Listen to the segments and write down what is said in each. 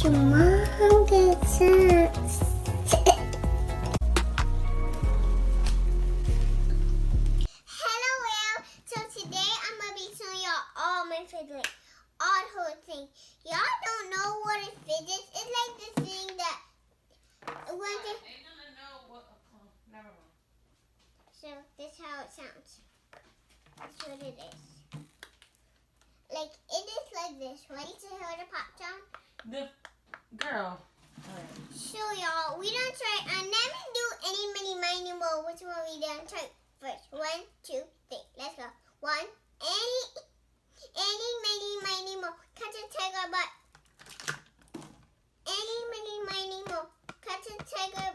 Your mom gets us. Hello, world. So today I'm gonna be showing y'all all my fidgets, all the whole thing. Y'all don't know what a fidget is? It's like this thing that when they gonna know what. Never mind. So this is how it sounds. That's what it is. Like it is like this. Ready to hear the pop sound? The girl. Alright. So y'all, we don't try. I never do any mini miny mo. Which one we done try first? 1, 2, 3. Let's go. 1. Any mini miny mo. Catch a tiger butt. Any mini miny mo. Catch a tiger.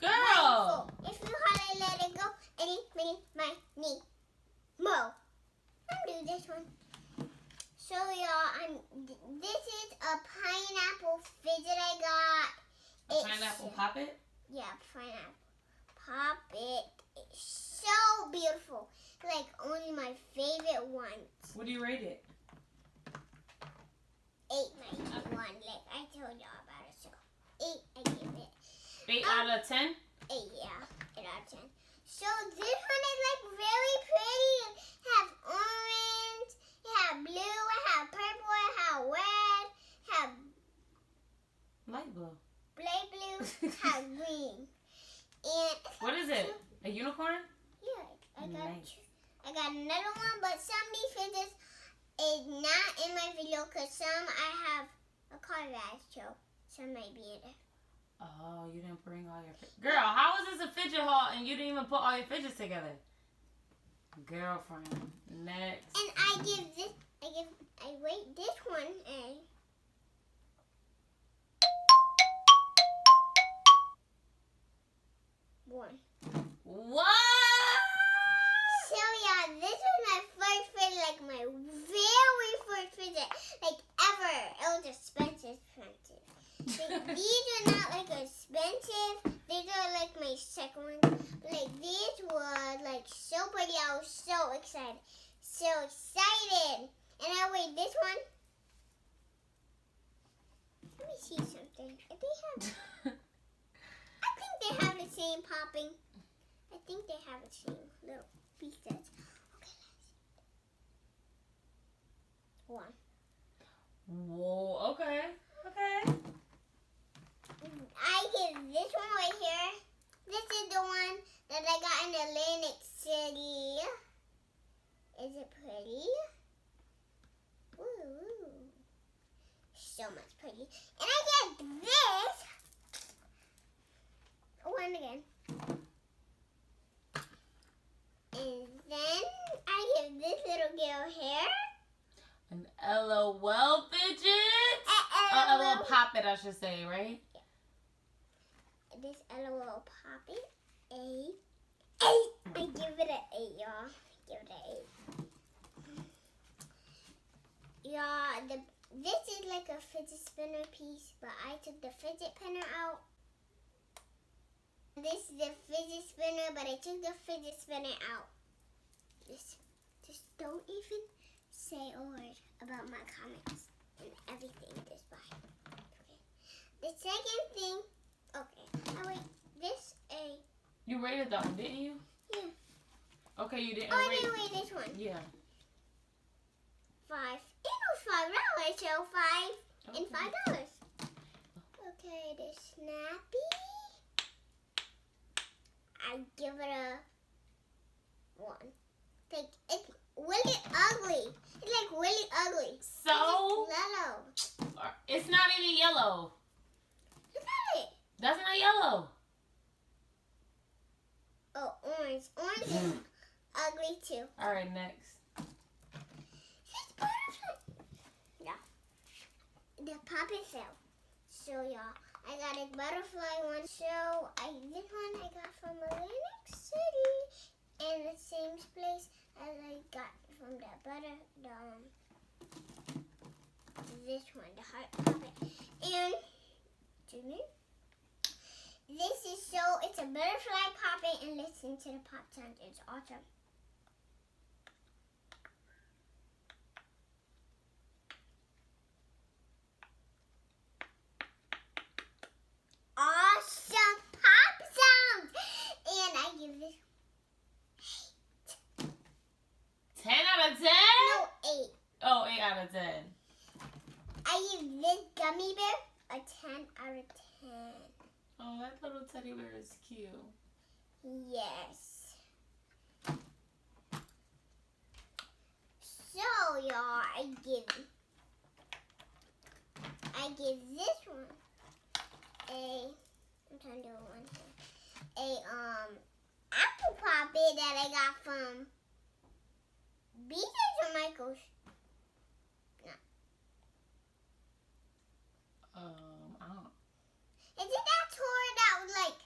Girl. If you hardly let it go. Any mini miny mo. I'll do this one. So y'all, this is a pineapple fidget I got. Pineapple pop it? Yeah, pineapple. Pop it. It's so beautiful. Like only my favorite ones. What do you rate it? 8.91. Like I told y'all about it. So 8, I give it. 8 out of 10? 8, yeah. 8 out of 10. So this one is like very pretty. It has orange. It has blue. It has purple. It has red. It has Light blue. light blue. It has green. And What is it? A unicorn? yeah, Nice. I got another one, but some of these fidgets is not in my video because some I have a card that I show. Some might be in there. Oh, you didn't bring all your fidgets. Girl, how is this a fidget haul and you didn't even put all your fidgets together? Girlfriend. Next. And I rate this one a 1. What? So yeah, this was my first fidget, like my very first fidget, like ever. It was expensive. Like, these are not like expensive. These are like my second one. Like these were like so pretty. I was so excited. So excited. And I wait this one. Let me see something. If they have I think they have the same popping. I think they have the same little pieces. Okay, let's see. 1. Whoa, okay. Okay. I get this one right here. This is the one that I got in Atlantic City. Is it pretty? Ooh. So much pretty. And I get this one again. And then I give this little girl here. An LOL fidget? LOL pop it, I should say, right? This LOL pop it. 8. I give it an 8, y'all. Give it an 8. Yeah, this is like a fidget spinner piece, but I took the fidget spinner out. This is the fidget spinner, but I took the fidget spinner out. Just don't even say a word about my comments and everything this buy. Okay. The second thing, okay. Oh wait, this a. You rated that one, didn't you? Yeah. Okay, you didn't Oh, I rate. didn't rate this one. Yeah. 5. It was $5, so 5 and $5. Okay, the Snappy. I give it a 1. Like it's really ugly. It's like really ugly. So? It's yellow. It's not even yellow. Look at it. That's not yellow. Oh, orange. Orange is ugly too. All right, next. It's butterfly. Yeah. The puppet cell. So y'all, I got a butterfly one. So this one I got from Atlantic City, and the same place as I got from the this one, the heart puppet. And this is it's a butterfly puppet, and listen to the pop sound. It's awesome. Awesome pop sound. And I give this 10 out of 10? no 8. Oh, 8 out of 10. I give this gummy bear a 10 out of 10. Oh, that little teddy bear is cute. Yes. So, y'all, I give this one I'm trying to do one here. Apple puppet that I got from Fidgets or Michael's. I don't. Is it that toy that was like?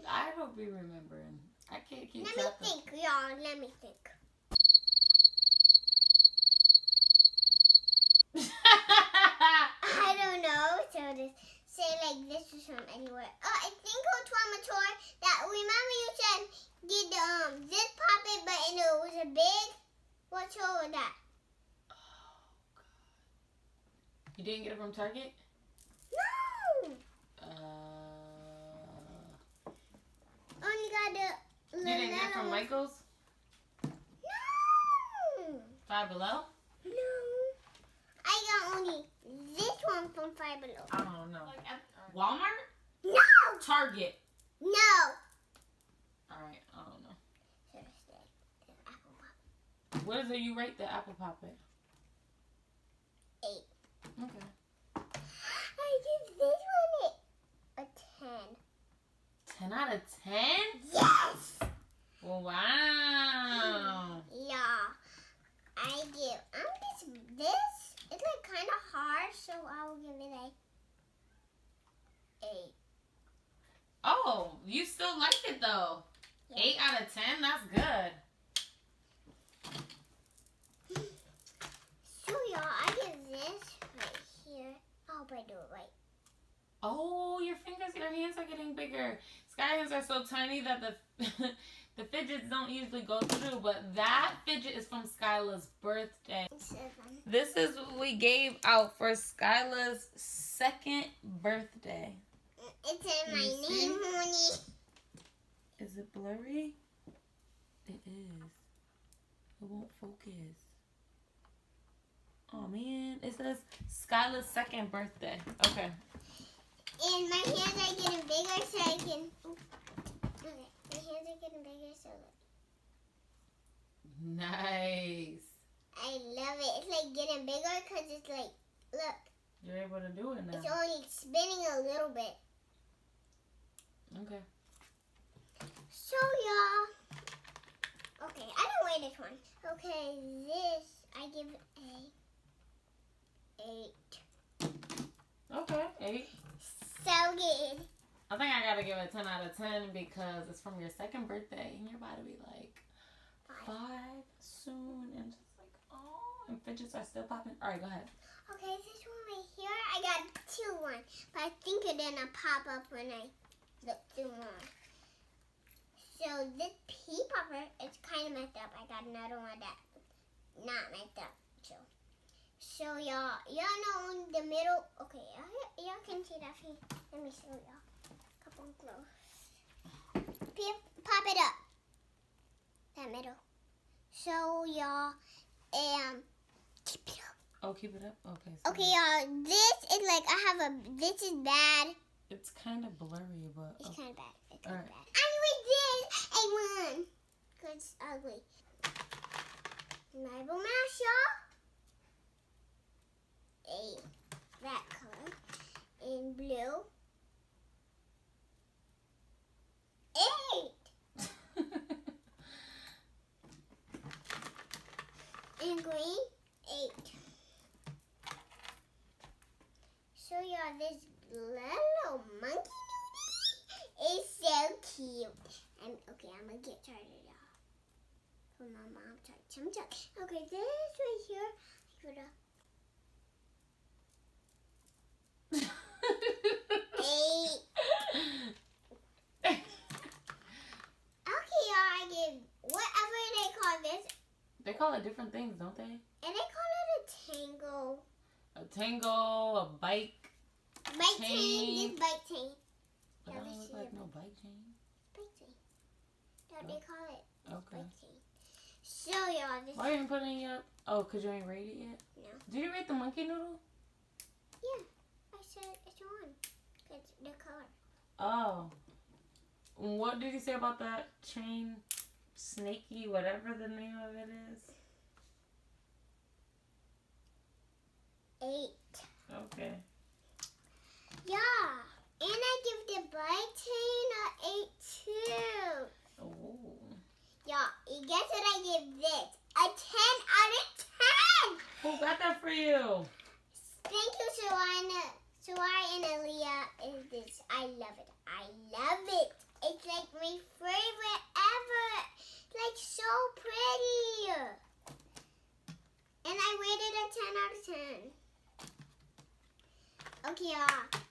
I don't be remembering. I can't keep Let track me of. think, y'all. Let me think. I don't know. So just say like this was from anywhere. I think it was from a toy that remember you said get the this puppet, but it was a big. What toy was that? You didn't get it from Target? No. Only got the. You didn't get it from Michael's? No. Five Below? No. I got only this one from Five Below. I don't know. Like at Walmart? No. Target. No. Alright, I don't know. Thursday. The apple puppet. What is it you rate the apple puppet? 8. Okay. I give this one a 10. 10 out of 10? Yes. Well, wow. Yeah. I give. This. It's like kind of hard, so I will give it a 8. Oh, you still like it though. Yeah. 8 out of 10? That's good. So y'all, I give this right here. I hope I do it right. Oh, your hands are getting bigger. Sky hands are so tiny that the the fidgets don't usually go through, but that fidget is from Skylah'S birthday. 7. This is what we gave out for Skylah'S 2nd birthday. It's in my You see? name, honey. Is it blurry? It is. It won't focus. Oh man, it says Skylah'S 2nd birthday. Okay. And my hands are getting bigger so I can. Okay, my hands are getting bigger so. Nice. I love it. It's like getting bigger because it's like, look, You're able to do it now. it's only spinning a little bit. Okay. So, y'all. Okay, I don't weigh this one. Okay, this, I give a 8. Okay, 8. So good. I think I gotta give it 10 out of 10 because it's from your 2nd birthday and you're about to be like 5 soon and just like, oh, and fidgets are still popping. All right, go ahead. Okay, this one right here, I got 2 but I think it didn't pop up when I looked through more. So this pea popper, it's kind of messed up. I got another one that not messed up. So y'all know in the middle. Okay, y'all can see that. Let me show y'all. Come on close. Pop it up. That middle. So y'all, keep it up. Oh, keep it up? Okay. Okay, y'all, this is like, this is bad. It's kind of blurry, but. It's kind of bad. It's kind of bad. Alright. Anyway, this, I won. Because it's ugly. Marble mash, y'all. That color. In blue. 8. In green. 8. So y'all, this little monkey noodle is so cute. I'm gonna get started, y'all. for my mom to chum chum. Okay, this right here. Give it a 8. Okay, y'all, I give whatever they call this. They call it different things, don't they? And they call it a tango. A tango, a bike. Bike chain. This bike chain. But that don't look like no bike chain. Bike chain. That's what they call it. Okay. Bike chain. So, y'all, this. Why you ain't putting it up? Oh, because you ain't rate it yet? No. Did you rate the monkey noodle? Yeah. I said it's on. It's the color. Oh. What did he say about that chain? Snaky, whatever the name of it is. 8. Okay. Yeah. And I give the bike chain a 8 too. Oh. Yeah. You guess what I give this? A 10 out of 10. Who got that for you? Thank you, Sawai and Aaliyah. Is this? I love it. I love it. It's like my favorite ever. It's like so pretty. And I rated a 10 out of 10. Okay, I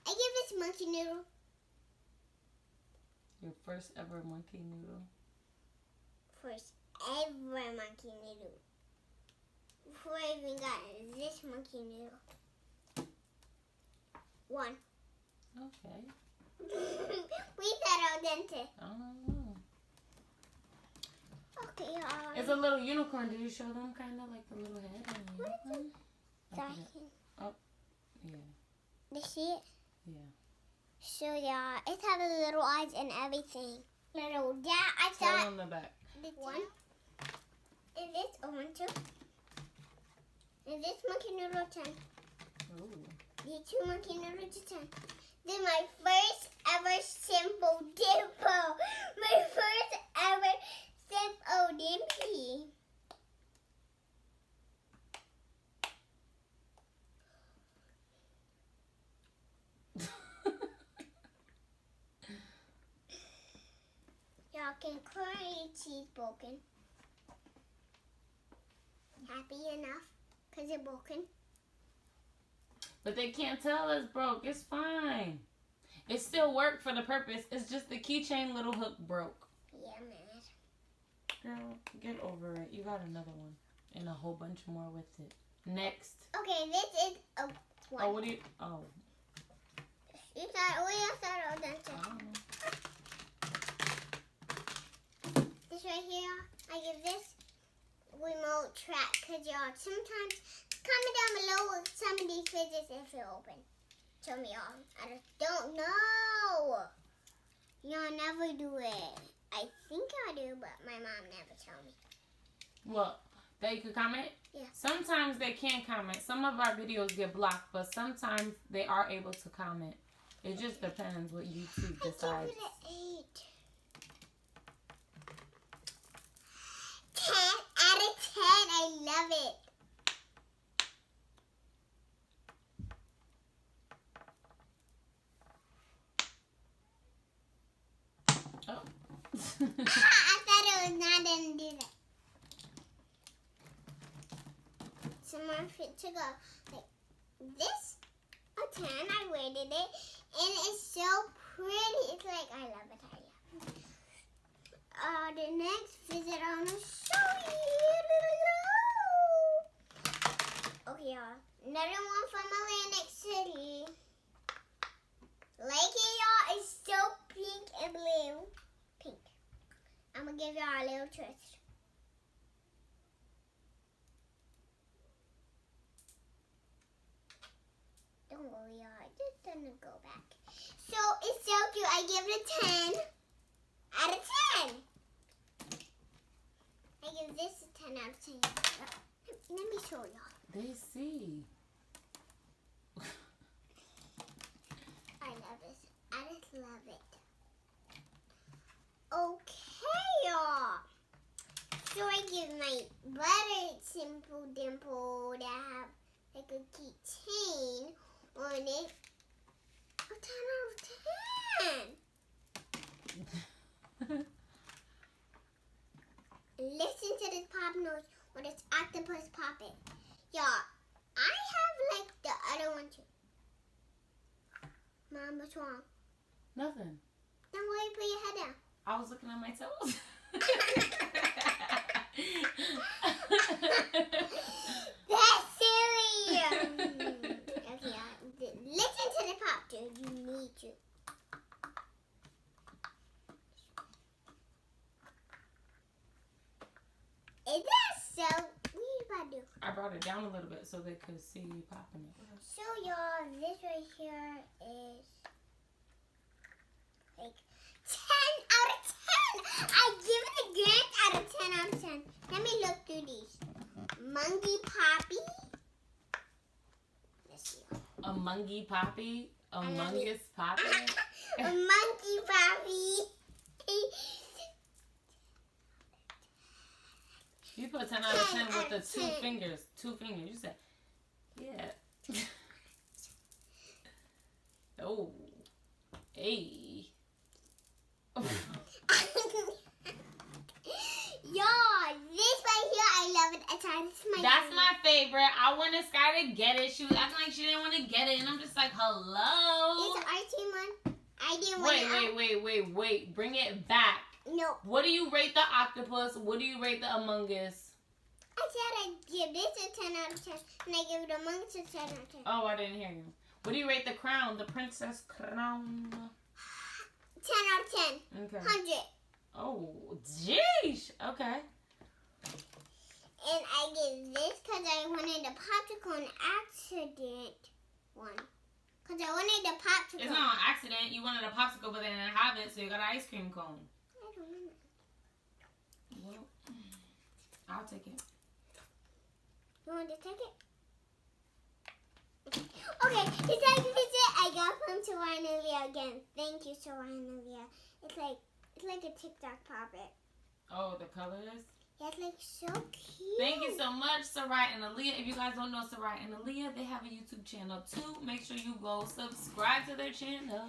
give this monkey noodle. Your first ever monkey noodle. First ever monkey noodle. Before I even got this monkey noodle. 1. Okay. We said al dente. I don't know. Okay, It's a little unicorn. Did you show them kind of like the little head on the What is unicorn? Oh, yeah. They see it? Yeah. So yeah, it has little eyes and everything. Little I Tell thought on the back. this one. Is this a 1 2? Is this monkey noodle 10? Ooh. These 2 monkey noodles to 10. This is my first ever simple dimple. My first ever simple dimpy. Y'all can currently cheese broken. Happy enough because it's broken. But they can't tell it's broke. It's fine. It still worked for the purpose. It's just the keychain little hook broke. Yeah, man. Girl, get over it. You got another one. And a whole bunch more with it. Next. Okay, this is a 1. Oh, what do you... Oh. You thought, we all thought al dente. I don't know. This right here, I give this remote track because y'all sometimes comment down below with some of these fidgets if they're open. Tell me y'all. I just don't know. Y'all never do it. I think I do, but my mom never tell me. Well, that you could comment? Yeah. Sometimes they can't comment. Some of our videos get blocked, but sometimes they are able to comment. It just depends what YouTube decides. I give it an 8. 10 out of 10. I love it. Oh. I thought it was not going to do that. Some more fit to go. Like this, a 10. I rated it. And it's so pretty. It's like, I love it. The next visit I want to show you. Okay, y'all. Another one from Atlantic City. Like it, y'all. It's so pink and blue. Pink. I'm going to give y'all a little twist. Don't worry, y'all. Just gonna go back. So, it's so cute. I give it a 10 out of 10. I give this a 10 out of 10. Let me show y'all. They see. I love this. I just love it. Okay, y'all. So I give my buttered simple dimple that have like a keychain on it a 10 out of 10. listen to this pop noise or this octopus popping. Y'all, I have like the other one too. Mom, what's wrong? Nothing. Then why you put your head down? I was looking at my toes. That's silly. Okay, listen to the pop, dude. You need to. Is that so? What are you about to do? I brought it down a little bit so they could see you popping it. So y'all, this right here is like 10 out of 10. I give it a grant out of 10 out of 10. Let me look through these. Monkey Poppy. Let's see. A Mungie Poppy? Among Us Poppy? A Monkey Poppy. You put 10 out of 10 with the 10 out of 10. fingers. 2 fingers. You said, yeah. Oh. Hey. Y'all, this right here, I love it. It's That's my favorite. I wanted Sky to get it. She was acting like she didn't want to get it. And I'm just like, hello. It's our team one. I didn't want Wait. Bring it back. No. What do you rate the octopus? What do you rate the Among Us? I said I give this a 10 out of 10. And I give the Among Us a 10 out of 10. Oh, I didn't hear you. What do you rate the crown? The princess crown? 10 out of 10. Okay. 100. Oh, jeez. Okay. And I give this because I wanted the popsicle accident one. Because I wanted the popsicle. It's not an accident. You wanted a popsicle, but they didn't have it, so you got an ice cream cone. I don't know. Well, I'll take it. You want to take it? Okay, this Fidget I got from Soraya again. Thank you, Soraya. It's like a TikTok puppet. Oh, the colors? Yeah, it's like so cute. Thank you so much, Soraya and Aaliyah. If you guys don't know Soraya and Aaliyah, they have a YouTube channel too. Make sure you go subscribe to their channel.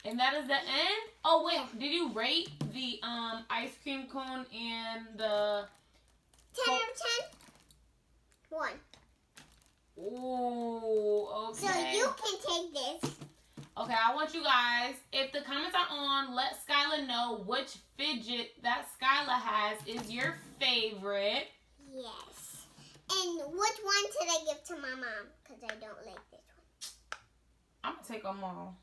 And that is the end. Oh wait, did you rate the ice cream cone and the 10 out of 10? 1. Ooh, okay. So you can take this. Okay, I want you guys, if the comments are on, let Skylah know which fidget that Skylah has is your favorite. Yes. And which one should I give to my mom? Because I don't like this one. I'm going to take them all.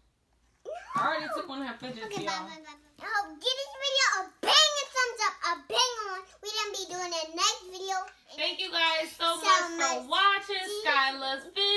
No. I already took one of her fidgets, Okay, y'all. bye. Oh, give this video a banging thumbs up, a bang on. We're going to be doing the next video. Thank you guys so much for watching Skylah's video.